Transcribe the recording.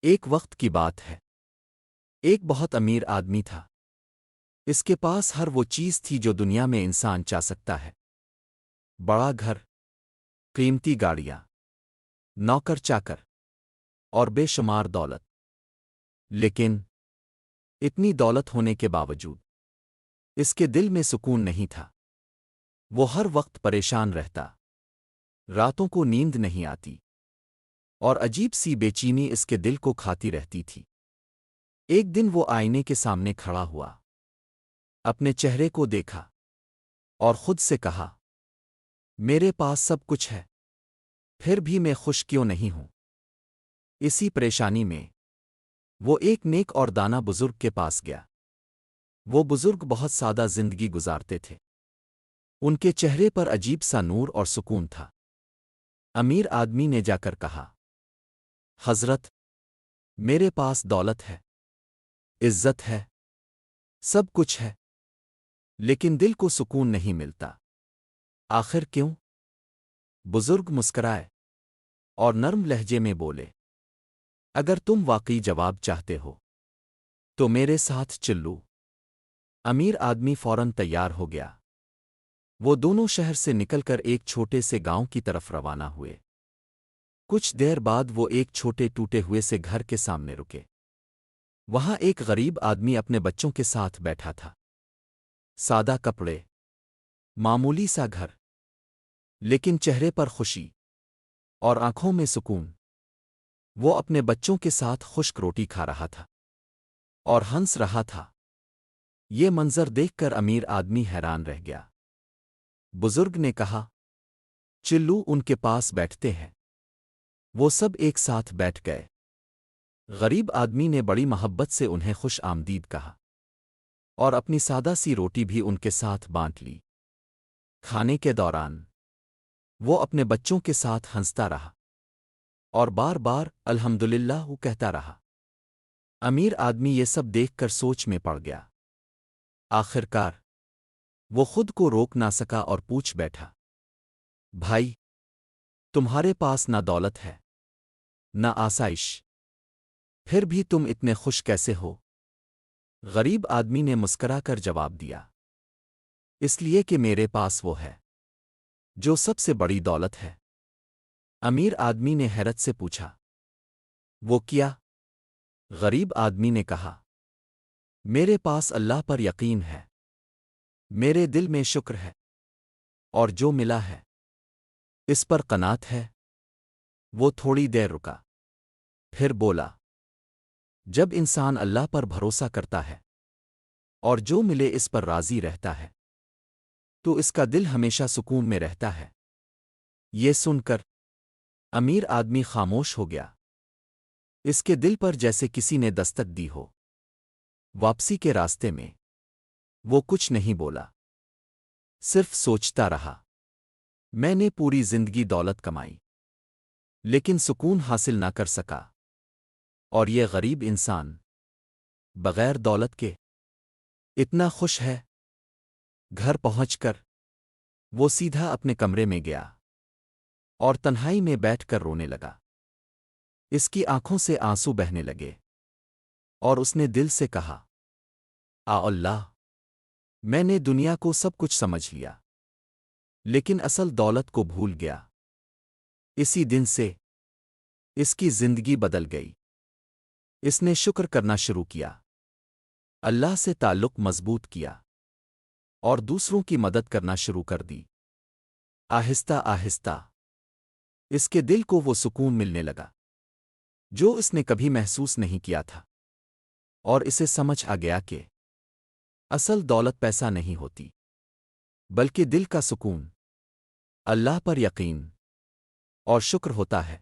ایک وقت کی بات ہے، ایک بہت امیر آدمی تھا۔ اس کے پاس ہر وہ چیز تھی جو دنیا میں انسان چاہ سکتا ہے۔ بڑا گھر، قیمتی گاڑیاں، نوکر چاکر اور بے شمار دولت۔ لیکن اتنی دولت ہونے کے باوجود اس کے دل میں سکون نہیں تھا۔ وہ ہر وقت پریشان رہتا، راتوں کو نیند نہیں آتی، اور عجیب سی بے چینی اس کے دل کو کھاتی رہتی تھی۔ ایک دن وہ آئینے کے سامنے کھڑا ہوا، اپنے چہرے کو دیکھا اور خود سے کہا، میرے پاس سب کچھ ہے، پھر بھی میں خوش کیوں نہیں ہوں؟ اسی پریشانی میں وہ ایک نیک اور دانا بزرگ کے پاس گیا۔ وہ بزرگ بہت سادہ زندگی گزارتے تھے۔ ان کے چہرے پر عجیب سا نور اور سکون تھا۔ امیر آدمی نے جا کر کہا، حضرت، میرے پاس دولت ہے، عزت ہے، سب کچھ ہے، لیکن دل کو سکون نہیں ملتا۔ آخر کیوں؟ بزرگ مسکرائے اور نرم لہجے میں بولے، اگر تم واقعی جواب چاہتے ہو تو میرے ساتھ چلو۔ امیر آدمی فوراً تیار ہو گیا۔ وہ دونوں شہر سے نکل کر ایک چھوٹے سے گاؤں کی طرف روانہ ہوئے۔ کچھ دیر بعد وہ ایک چھوٹے ٹوٹے ہوئے سے گھر کے سامنے رکے۔ وہاں ایک غریب آدمی اپنے بچوں کے ساتھ بیٹھا تھا۔ سادہ کپڑے، معمولی سا گھر، لیکن چہرے پر خوشی اور آنکھوں میں سکون۔ وہ اپنے بچوں کے ساتھ خشک روٹی کھا رہا تھا اور ہنس رہا تھا۔ یہ منظر دیکھ کر امیر آدمی حیران رہ گیا۔ بزرگ نے کہا، چلو ان کے پاس بیٹھتے ہیں۔ وہ سب ایک ساتھ بیٹھ گئے۔ غریب آدمی نے بڑی محبت سے انہیں خوش آمدید کہا اور اپنی سادہ سی روٹی بھی ان کے ساتھ بانٹ لی۔ کھانے کے دوران وہ اپنے بچوں کے ساتھ ہنستا رہا اور بار بار الحمدللہ کہتا رہا۔ امیر آدمی یہ سب دیکھ کر سوچ میں پڑ گیا۔ آخر کار وہ خود کو روک نہ سکا اور پوچھ بیٹھا، بھائی، تمہارے پاس نہ دولت ہے، نہ آسائش، پھر بھی تم اتنے خوش کیسے ہو؟ غریب آدمی نے مسکرا کر جواب دیا، اس لیے کہ میرے پاس وہ ہے جو سب سے بڑی دولت ہے۔ امیر آدمی نے حیرت سے پوچھا، وہ کیا؟ غریب آدمی نے کہا، میرے پاس اللہ پر یقین ہے، میرے دل میں شکر ہے، اور جو ملا ہے اس پر قناعت ہے۔ وہ تھوڑی دیر رکا، پھر بولا، جب انسان اللہ پر بھروسہ کرتا ہے اور جو ملے اس پر راضی رہتا ہے تو اس کا دل ہمیشہ سکون میں رہتا ہے۔ یہ سن کر امیر آدمی خاموش ہو گیا۔ اس کے دل پر جیسے کسی نے دستک دی ہو۔ واپسی کے راستے میں وہ کچھ نہیں بولا، صرف سوچتا رہا، میں نے پوری زندگی دولت کمائی لیکن سکون حاصل نہ کر سکا، اور یہ غریب انسان بغیر دولت کے اتنا خوش ہے۔ گھر پہنچ کر وہ سیدھا اپنے کمرے میں گیا اور تنہائی میں بیٹھ کر رونے لگا۔ اس کی آنکھوں سے آنسو بہنے لگے اور اس نے دل سے کہا، اللہ، میں نے دنیا کو سب کچھ سمجھ لیا لیکن اصل دولت کو بھول گیا۔ اسی دن سے اس کی زندگی بدل گئی۔ اس نے شکر کرنا شروع کیا، اللہ سے تعلق مضبوط کیا اور دوسروں کی مدد کرنا شروع کر دی۔ آہستہ آہستہ اس کے دل کو وہ سکون ملنے لگا جو اس نے کبھی محسوس نہیں کیا تھا، اور اسے سمجھ آ گیا کہ اصل دولت پیسہ نہیں ہوتی بلکہ دل کا سکون، اللہ پر یقین اور شکر ہوتا ہے۔